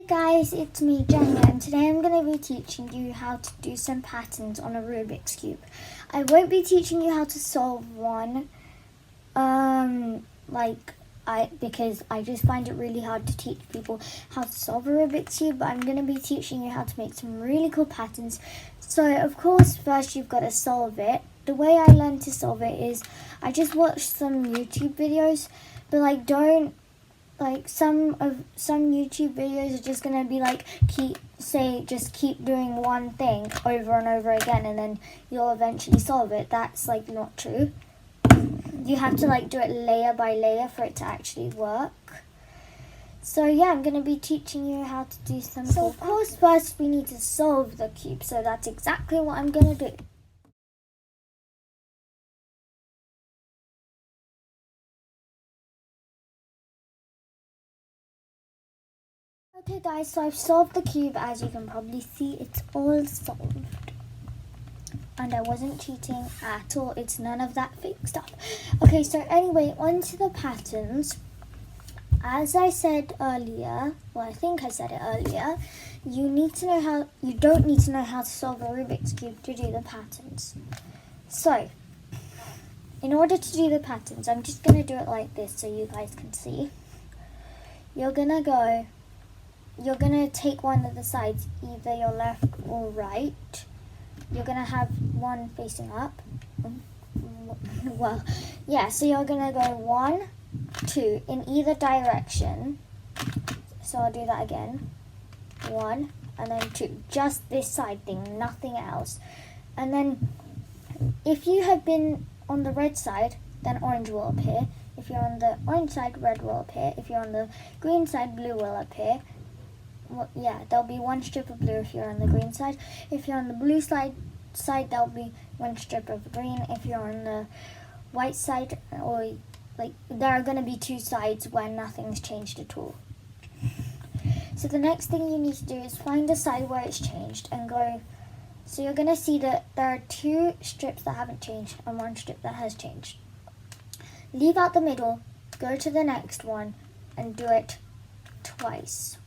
Guys, it's me, Jenna, and today I'm going to be teaching you how to do some patterns on a Rubik's Cube. I won't be teaching you how to solve one, because I just find it really hard to teach people how to solve a Rubik's Cube, but I'm going to be teaching you how to make some really cool patterns. So, of course, first you've got to solve it. The way I learned to solve it is I just watched some YouTube videos, but some YouTube videos are just gonna be just keep doing one thing over and over again and then you'll eventually solve it. That's not true. You have to do it layer by layer for it to actually work. So yeah, I'm gonna be teaching you how to do some. So of course first we need to solve the cube, so that's exactly what I'm gonna do. Okay guys, so I've solved the cube. As you can probably see, it's all solved. And I wasn't cheating at all. It's none of that fake stuff. Okay, so anyway, on to the patterns. As I said earlier, well I think I said it earlier, you don't need to know how to solve a Rubik's Cube to do the patterns. So, in order to do the patterns, I'm just going to do it like this so you guys can see. You're going to take one of the sides, either your left or right. You're going to have one facing up. Well, yeah, so you're going to go 1, 2 in either direction. So I'll do that again. 1 and then 2. Just this side thing, nothing else. And then if you have been on the red side, then orange will appear. If you're on the orange side, red will appear. If you're on the green side, blue will appear. Well, yeah, there'll be one strip of blue if you're on the green side. If you're on the blue side, there'll be one strip of green. If you're on the white side, or there are going to be 2 sides where nothing's changed at all. So the next thing you need to do is find the side where it's changed and go. So you're going to see that there are 2 strips that haven't changed and 1 strip that has changed. Leave out the middle, go to the next one and do it twice.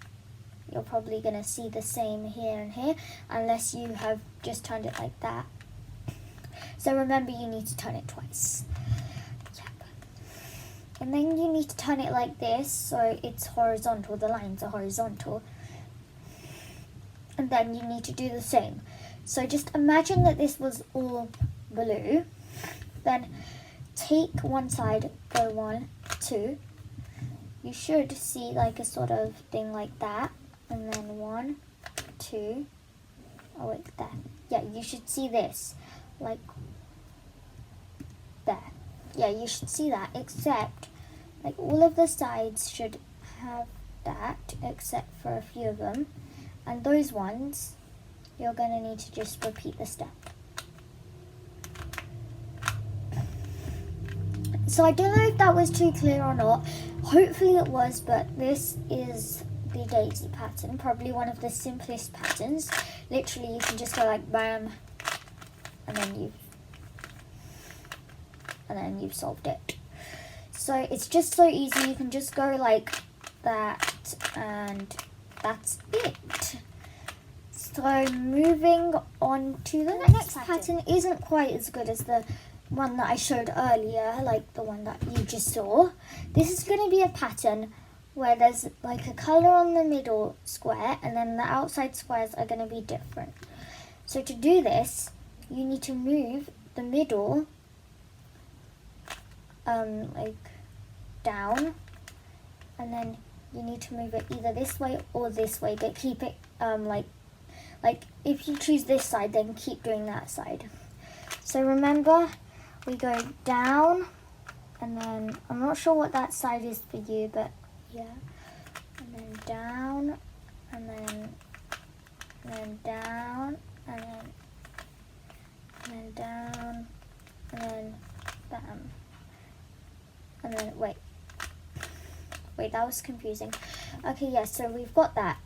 You're probably going to see the same here and here, unless you have just turned it like that. So remember, you need to turn it twice. Yep. And then you need to turn it like this, so it's horizontal, the lines are horizontal. And then you need to do the same. So just imagine that this was all blue. Then take one side, go 1, 2. You should see a sort of thing like that. And then 1, 2, oh wait, there. Yeah, you should see this, there. Yeah, you should see that, except, all of the sides should have that, except for a few of them. And those ones, you're going to need to just repeat the step. So I don't know if that was too clear or not. Hopefully it was, but this is the daisy pattern, probably one of the simplest patterns. Literally, you can just go bam, and then you've solved it. So it's just so easy. You can just go like that, and that's it. So moving on to the next pattern isn't quite as good as the one that I showed earlier, the one that you just saw. This is going to be a pattern where there's a color on the middle square, and then the outside squares are going to be different. So to do this, you need to move the middle down, and then you need to move it either this way or this way, but keep it if you choose this side, then keep doing that side. So remember, we go down, and then I'm not sure what that side is for you, but yeah, and then down, and then down, and then down, and then bam, and then wait, that was confusing. Okay, yeah, so we've got that.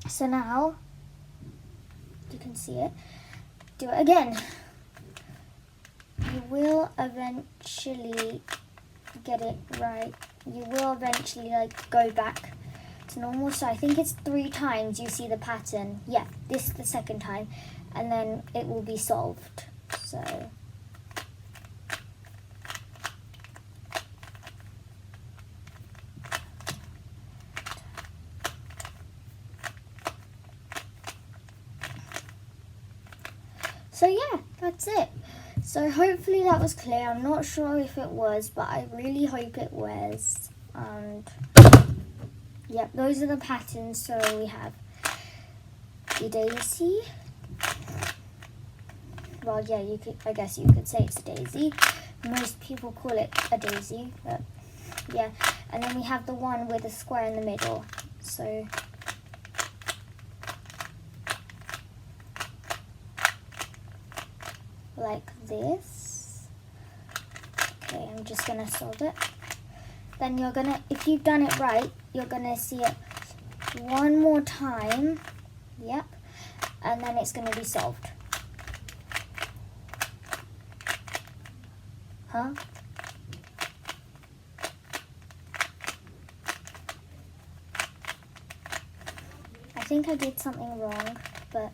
So now you can see it. Do it again. You will eventually get it right. You will eventually go back to normal. So I think it's 3 times you see the pattern. Yeah, this is the second time, and then it will be solved. So yeah, that's it. So hopefully that was clear. I'm not sure if it was, but I really hope it was. And yep, those are the patterns. So we have the daisy. Well, yeah, I guess you could say it's a daisy. Most people call it a daisy, but yeah. And then we have the one with a square in the middle. So like this. Okay, I'm just gonna solve it. Then you're gonna, if you've done it right, you're gonna see it one more time. Yep. And then it's gonna be solved. Huh? I think I did something wrong, but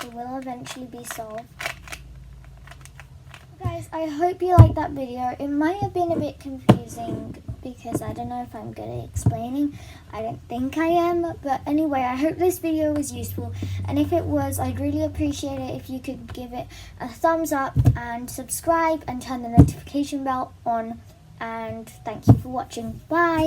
it will eventually be solved. Guys, I hope you liked that video. It might have been a bit confusing because I don't know if I'm good at explaining. I don't think I am, but anyway, I hope this video was useful, and if it was, I'd really appreciate it if you could give it a thumbs up and subscribe and turn the notification bell on, and thank you for watching. Bye!